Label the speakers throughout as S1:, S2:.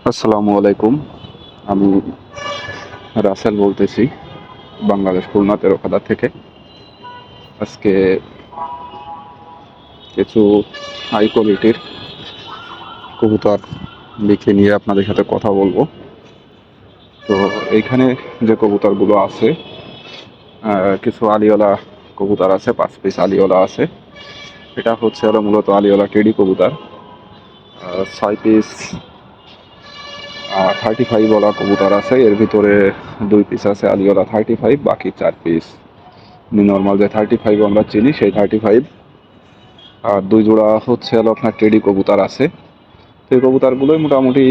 S1: আসসালামু আলাইকুম। আমি রাসেল বলতেছি, বাংলাদেশ খুলনা তেরোখাদা থেকে। আজকে কিছু হাই কোয়ালিটির কবুতর লিখে নিয়ে আপনাদের সাথে কথা বলবো। তো এইখানে যে কবুতরগুলো আছে, কিছু আলিওলা কবুতর আছে, 5 পিস আলিওলা আছে। এটা হচ্ছে হলো মূলত আলিওলা টেডি কবুতর। 6 পিস 35 ওয়ালা কবুতর আছে। এর ভিতরে 2 পিস আছে আলিওলা 35, বাকি 4 পিস নর্মাল যে 35 আমরা চিনি সেই 35। আর 2 জোড়া হচ্ছে হলো আপনার টেডি কবুতর আছে। তো এই কবুতরগুলোই মোটামুটি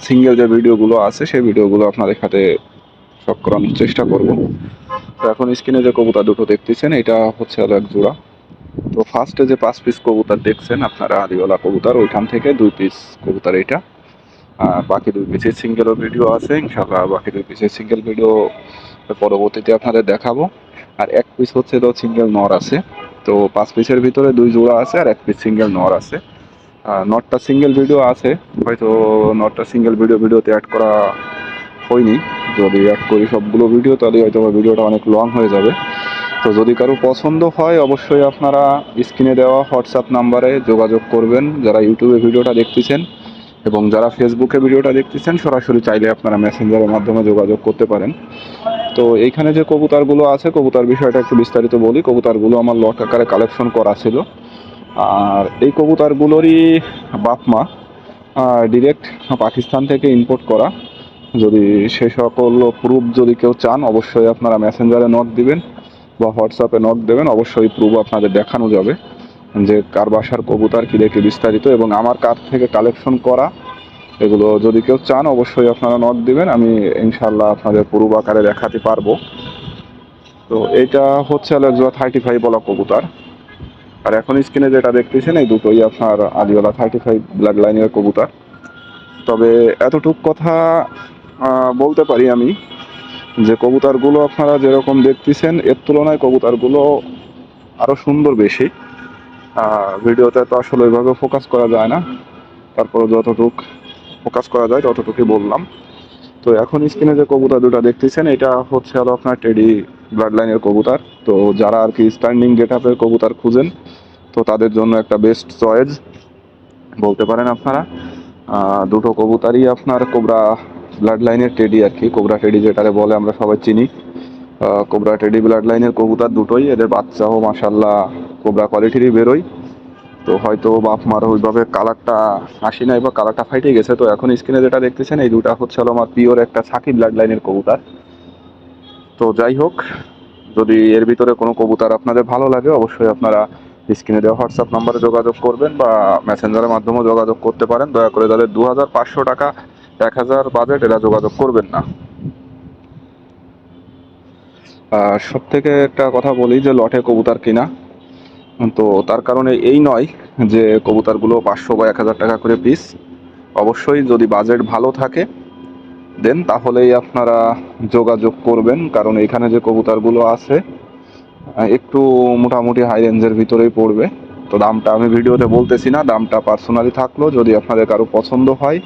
S1: সিঙ্গেল যে ভিডিওগুলো আছে সেই ভিডিওগুলো আপনাদের সাথে সব করানোর চেষ্টা করব। তো এখন স্ক্রিনে যে কবুতর দুটো দেখতেছেন এটা হচ্ছে হলো 1 জোড়া। তো ফার্স্টে যে 5 পিস কবুতর দেখছেন আপনারা আলিওলা কবুতর, ওইখান থেকে 2 পিস কবুতর এটা। আর বাকি 2 পিসের সিঙ্গেলও ভিডিও আছে, ইনশাল্লাহ বাকি 2 পিসের সিঙ্গেল ভিডিও পরবর্তীতে আপনাদের দেখাবো। আর 1 পিস হচ্ছে তো সিঙ্গেল নর আছে। তো 5 পিসের ভিতরে 2 জোড়া আছে আর 1 পিস সিঙ্গেল নর আছে। নটটা সিঙ্গেল ভিডিও আছে, হয়তো নটটা সিঙ্গেল ভিডিওতে অ্যাড করা হয়নি। যদি অ্যাড করি সবগুলো ভিডিও তাহলে হয়তো ভিডিওটা অনেক লং হয়ে যাবে। তো যদি কারো পছন্দ হয় অবশ্যই আপনারা স্ক্রিনে দেওয়া হোয়াটসঅ্যাপ নাম্বারে যোগাযোগ করবেন, যারা ইউটিউবে ভিডিওটা দেখতেছেন। এবং যারা ফেসবুকে ভিডিওটা দেখতেছেন সরাসরি চাইলে আপনারা মেসেঞ্জারের মাধ্যমে যোগাযোগ করতে পারেন। তো এইখানে যে কবুতরগুলো আছে, কবুতর বিষয়টা একটু বিস্তারিত বলি। কবুতরগুলো আমার লট আকারে কালেকশন করা ছিল। আর এই কবুতরগুলোরই বাপ মা ডিরেক্ট পাকিস্তান থেকে ইম্পোর্ট করা। যদি সে সকল প্রুফ যদি কেউ চান অবশ্যই আপনারা মেসেঞ্জারে নক দিবেন বা হোয়াটসঅ্যাপে নক দেবেন, অবশ্যই প্রুফ আপনাদের দেখানো যাবে যে কার বাসার কবুতর কী রেখে বিস্তারিত এবং আমার কার থেকে কালেকশন করা। এগুলো যদি কেউ চান অবশ্যই আপনারা নক দিবেন, আমি ইনশাল্লাহ আপনাদের প্রুফ আকারে দেখাতে পারবো। তো এইটা হচ্ছে হলো 1 জোড়া 35 বলা কবুতর। আর এখন স্ক্রিনে যেটা দেখতেছেন এই দুটোই আপনার আদিওয়ালা 35 ব্লাড লাইনের কবুতর। তবে এতটুক কথা বলতে পারি আমি যে কবুতরগুলো আপনারা যেরকম দেখতেছেন এর তুলনায় কবুতরগুলো আরও সুন্দর বেশি। ভিডিওতে তো আসলে ওইভাবে ফোকাস করা যায় না, তারপরে যতটুক ফোকাস করা যায় ততটুকুই বললাম। তো এখন স্ক্রিনে যে কবুতর দুটো দেখতেছেন এটা হচ্ছে হলো আপনার টেডি ব্লাড লাইনের কবুতর। তো যারা আর কি স্ট্যান্ডিং গেট আপের কবুতর খুঁজেন তো তাদের জন্য একটা বেস্ট চয়েস বলতে পারেন আপনারা। দুটো কবুতরই আপনার কোবরা ব্লাড লাইনের টেডি আর কি, কোবরা টেডি যেটারে বলে আমরা সবাই চিনি। কোবরা টেডি ব্লাড লাইনের কবুতর দুটোই, এদের বাচ্চাও মাশাল্লাহ কোবরা কোয়ালিটিরই বেরোয়। তো হয়তো বাপ মার ওইভাবে কালারটা আসি নাই বা কালারটা ফাইটে গেছে। তো এখন স্ক্রিনে যেটা দেখতেছেন এই দুটা হচ্ছে হলো আমার পিওর একটা সাকিব ব্লাড লাইনের কবুতর। তো যাই হোক, যদি এর ভিতরে কোনো কবুতর আপনাদের ভালো লাগে অবশ্যই আপনারা স্ক্রিনে দেওয়া হোয়াটসঅ্যাপ নাম্বারে যোগাযোগ করবেন বা মেসেঞ্জারের মাধ্যমেও যোগাযোগ করতে পারেন। দয়া করে তাদের 2500 টাকা 1000 বাজেট এরা যোগাযোগ করবেন না। সব থেকে একটা কথা বলি যে লটে কবুতর কিনা, তো তার কারণে এই নয় যে কবুতরগুলো 500 বা 1000 টাকা করে পিস। অবশ্যই যদি বাজেট ভালো থাকে দেন তাহলেই আপনারা যোগাযোগ করবেন, কারণ এখানে যে কবুতরগুলো আছে একটু মোটামুটি হাই রেঞ্জের ভিতরেই পড়বে। তো দামটা আমি ভিডিওতে বলতেছি না, দামটা পার্সোনালি থাকলো। যদি আপনাদের কারো পছন্দ হয়,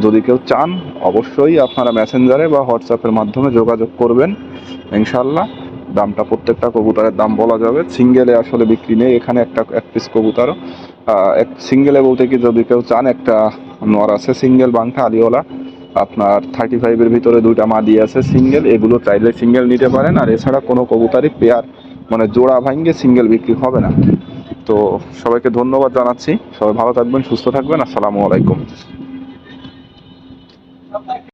S1: যদি কেউ চান অবশ্যই আপনারা মেসেঞ্জারে বা হোয়াটসঅ্যাপের মাধ্যমে যোগাযোগ করবেন। ইনশাল্লাহ দামটা প্রত্যেকটা কবুতরের দাম বলা যাবে। সিঙ্গেলে আসলে বিক্রি নেই এখানে, একটা 1 পিস কবুতর এক সিঙ্গেলে বলতে কি যদি কেউ চান একটা নর আছে সিঙ্গেল বাংটা আলিওলা আপনার 35-এর ভিতরে 2টা মাদি আছে সিঙ্গেল, এগুলো চাইলে সিঙ্গেল নিতে পারেন। আর এছাড়া কোনো কবুতরই পেয়ার মানে জোড়া ভাঙ্গে সিঙ্গেল বিক্রি হবে না। তো সবাইকে ধন্যবাদ জানাচ্ছি, সবাই ভালো থাকবেন, সুস্থ থাকবেন, আসসালামু আলাইকুম।